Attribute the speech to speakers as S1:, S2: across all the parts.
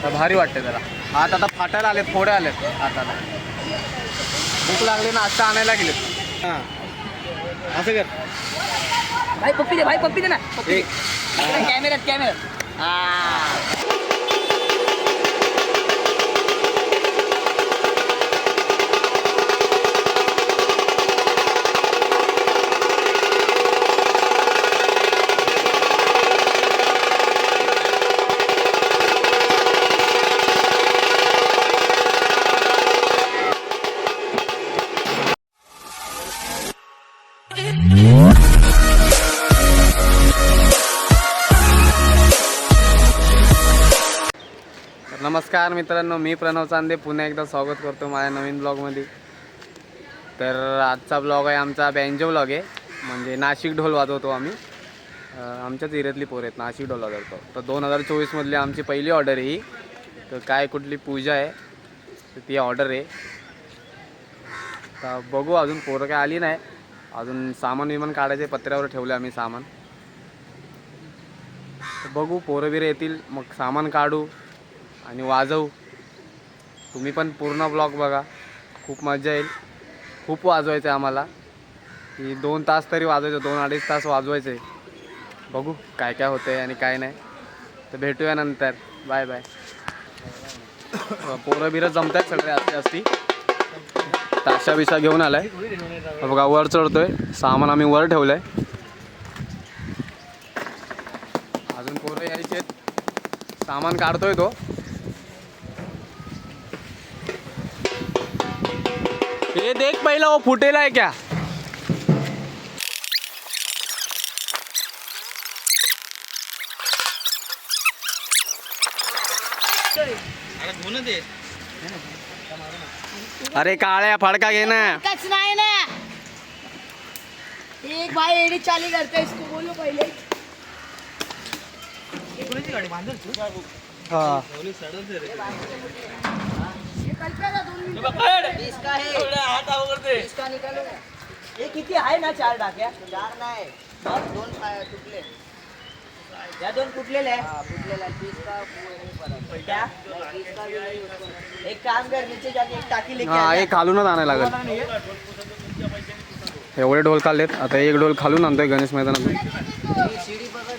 S1: तर भारी वाटते जरा. हात आता फाटायला आलेत, फोडे आलेत हाताला. भूक लागली ना, नाश्ता आणायला गेलेत. हां असं कर
S2: भाई पप्पी दे ना. कॅमेऱ्यात हां.
S1: नमस्कार मित्रांनो, मी प्रणव चांदे पुन्हा एकदा स्वागत करतो माझ्या नवीन ब्लॉगमध्ये. तर आजचा ब्लॉग आहे आमचा बँजो ब्लॉग आहे. म्हणजे नाशिक ढोल वाजवतो आम्ही. आमच्याच एरियातली पोरं आहेत, नाशिक ढोल वाजवतो. तर 2024मधली आमची पहिली ऑर्डर आहे ही. तर काय कुठली पूजा आहे तर ती ऑर्डर आहे. तर बघू, अजून पोरं काय आली नाही. अजून सामान विमान काढायचे, पत्र्यावर ठेवले आम्ही सामान. तर बघू, पोरं बिरं येतील मग सामान काढू आणि वाजवू. तुम्ही पण पूर्ण ब्लॉग बघा, खूप मजा येईल. खूप वाजवायचं आहे आम्हाला. की 2 तास तरी वाजवायचं, 2-2.5 तास वाजवायचं आहे. बघू काय काय होतं आहे आणि काय नाही. तर भेटूया नंतर. Bye bye. पोरं बिरं जमत आहेत सगळे असते असती. ताशा बिशा घेऊन आलाय बघा, वर चढतोय. सामान आम्ही वर ठेवलं आहे. अजून पोरं यायचे, सामान काढतोय तो. ये देख पहिला, वो फुटेला है क्या? अरे काळ्या फडका घे ना.
S2: कच नाही ना. एक भाई एडी चाली करते, इसको बोलो पहिले. कोणाची गाडी बांधल तू?
S1: हाँ
S2: हे किती आहे ना? 4 टाक्या. 4 नाही, 2 तुटले. या 2 फुटलेले आहे. फुटलेला 30 का एक काम कर, नीचे जाके एक टाकी लेके
S1: हाँ, एक खालूनच आणायला लागेल. एवढे ढोल काढलेत. आता एक ढोल खालून आणतोय गणेश मैदानातून.
S2: सीडी पकड.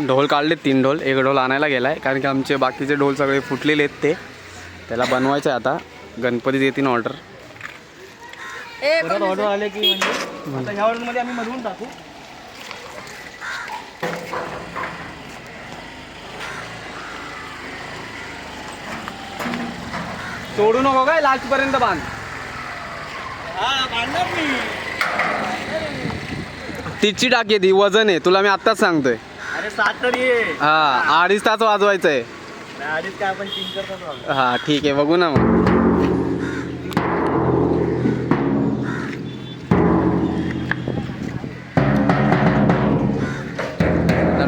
S1: ढोल काढले 3 ढोल. एक ढोल आणायला गेलाय कारण की आमचे बाकीचे ढोल सगळे फुटलेले आहेत. ते त्याला बनवायचं आहे. आता गणपतीत येतील ऑर्डर.
S2: ऑर्डर आले की म्हणजे आता ह्या ऑर्डर मध्ये आम्ही मधून टाकू.
S1: सोडू नको काय, लास्ट पर्यंत बांध. तिची टाकी ती वजन आहे, तुला मी आत्ताच सांगतोय.
S2: अरे 7 तरी
S1: हा, 2.5 तास वाजवायचं आहे.
S2: 2.5 काय आपण 3-4 तास वाजवू.
S1: हा ठीक आहे, बघू ना मग.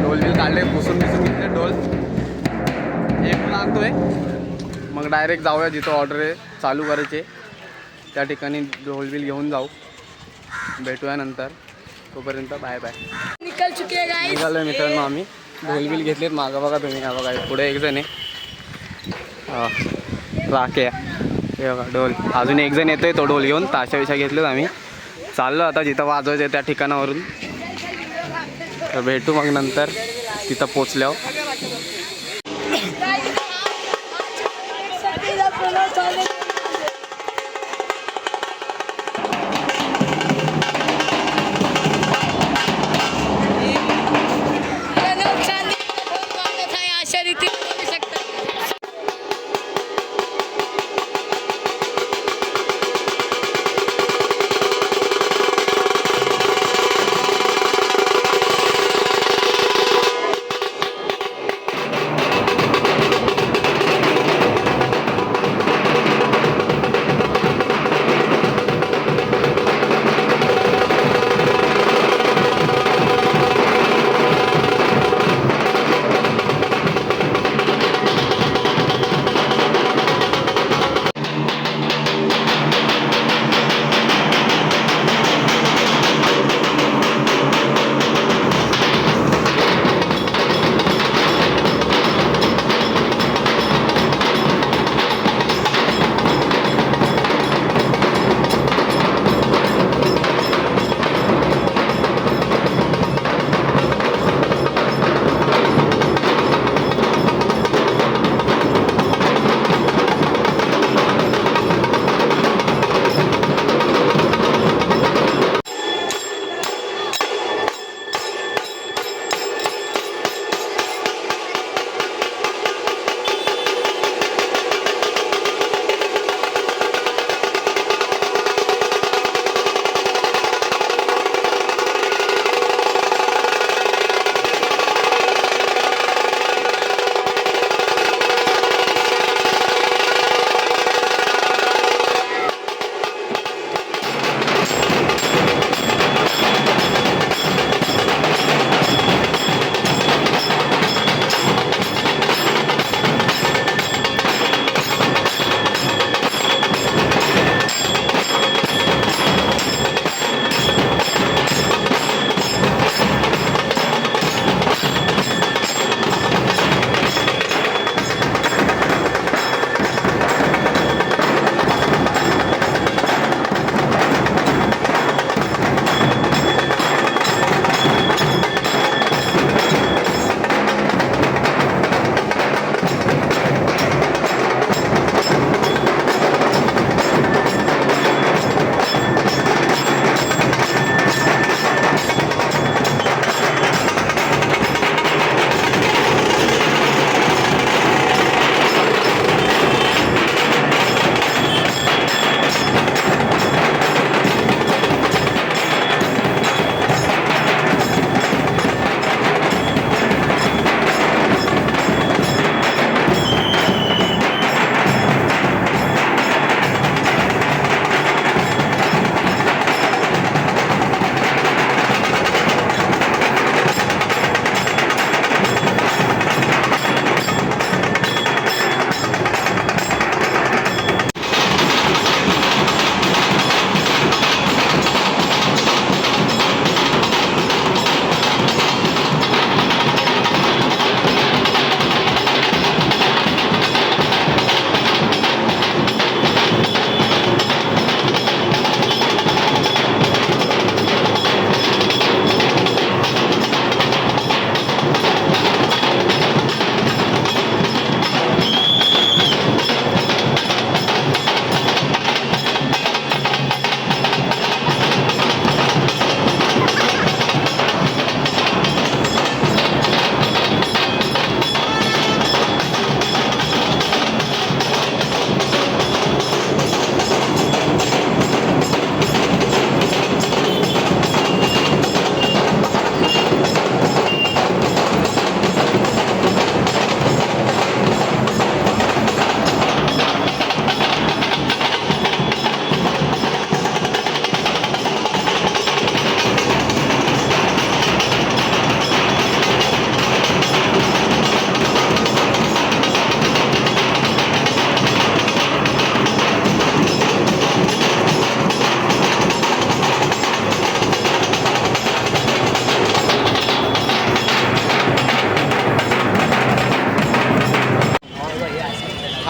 S1: ढोल बिल काढले, पुसून घेतले ढोल. एक लागतोय, मग डायरेक्ट जाऊया जिथं ऑर्डर आहे चालू करायचे त्या ठिकाणी. ढोल बिल घेऊन जाऊ. भेटूया नंतर. तोपर्यंत बाय बाय.
S2: निकल चुके हैं गाइस.
S1: निघालोय मित्रांनो आम्ही. ढोल बिल घेतलेत. मागं बघा तुम्ही, हा बघा पुढे एक जण आहे. राखे हे बघा ढोल. अजून एक जण येतोय, तो ढोल घेऊन. ताशा विषा घेतलेत आम्ही. चाललो आता जिथं वाजवायचं आहे त्या ठिकाणावरून. तर भेटू मग नंतर तिथं पोचल्यावर.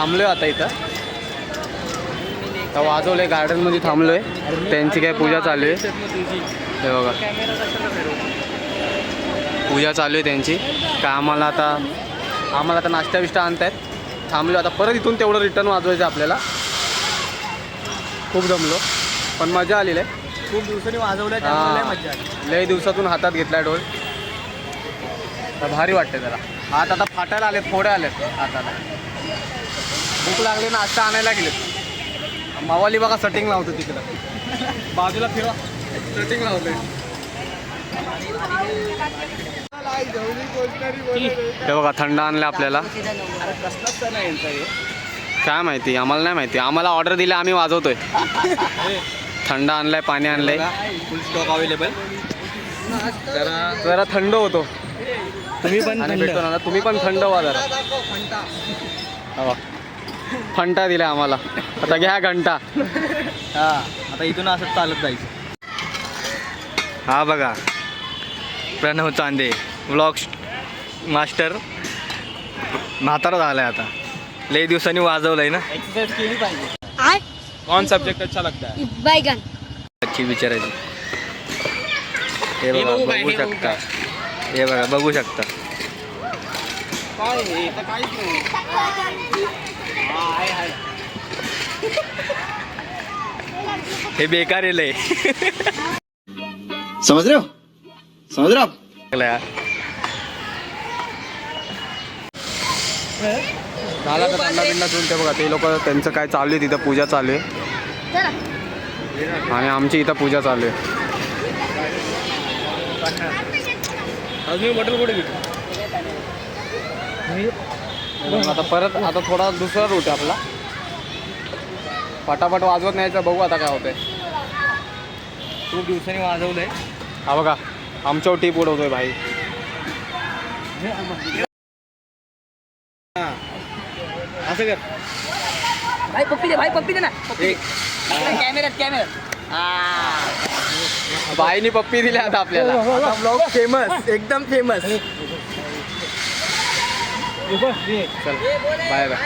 S1: थांबलोय आता इथं. तर वाजवले गार्डनमध्ये थांबलोय. त्यांची काय पूजा चालू आहे. हे बघा पूजा चालू आहे त्यांची. का आम्हाला आता नाश्ता बिष्टा आणतायत. थांबलो आता परत इथून तेवढं रिटर्न वाजवायचं आपल्याला. खूप जमलो पण मजा आलेली आहे.
S2: खूप दिवसांनी वाजवलं मजा आली.
S1: लय दिवसातून हातात घेतलाय ढोल. तर भारी वाटते जरा. हात आता फाटायला आलेत, फोडे आलेत हाताला. भूक लागली नाश्ता आणायला गेलेत. मावाली बघा सेटिंग लावतो तिकडं. बाजूला फिरा सेटिंग लावतोय. हे बघा थंड आणलं आपल्याला. काय माहिती आम्हाला नाही माहिती. आम्हाला ऑर्डर दिली आम्ही वाजवतोय. थंड आणलाय, पाणी आणलंय.
S2: फुल स्टॉक अवेलेबल.
S1: जरा थंड होतो.
S2: तुम्ही पण
S1: आणि भेटतो ना तुम्ही पण थंड व्हा जरा. हवा फंटा दिला आम्हाला. आता घ्या घंटा.
S2: हा आता इथून असं चालत जायचं.
S3: हा बघा प्रणव चांदे व्लॉग मास्टर म्हातारा झालाय आता. लई दिवसांनी वाजवलंय ना.
S2: एक्सरसाइज केली पाहिजे.
S1: कौन सब्जेक्ट अच्छा लगता है?
S4: बैगन
S3: अच्छी विचारायची. हे बघा बघू शकता. हे बघा बघू शकता. हे बेकार आहे लय.
S5: समझ रहे हो आप?
S1: झाला तर थंडा बिंडा पिऊन. ते बघा ते लोक त्यांचं काय चालू आहे तिथं. पूजा चालू आहे आणि आमची इथं पूजा चालू आहे. आता थोडा दुसरा रूट आहे आपला. फटाफट वाजवत न्यायचं. बघू आता काय होतंय.
S2: खूप दिवसांनी वाजवलंय.
S1: हा बघा आमच्यावर टीप उडवतोय भाई.
S2: असं कर
S4: भाई पप्पी दे ना कॅमेऱ्यात
S1: बाईनी पप्पी दिली आता आपल्याला.
S2: ब्लॉग फेमस, एकदम फेमस.
S1: चल बाय बाय.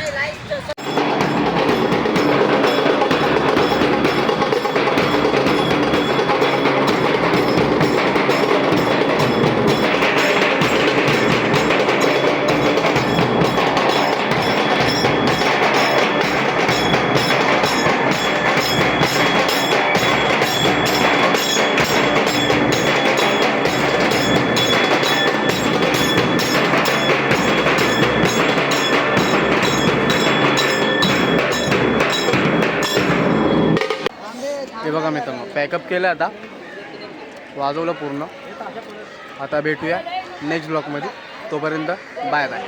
S1: हे बघा मित्रांनो पॅकअप केलं आता. वाजवलं पूर्ण. आता भेटूया नेक्स्ट ब्लॉकमध्ये. तोपर्यंत बाय बाय.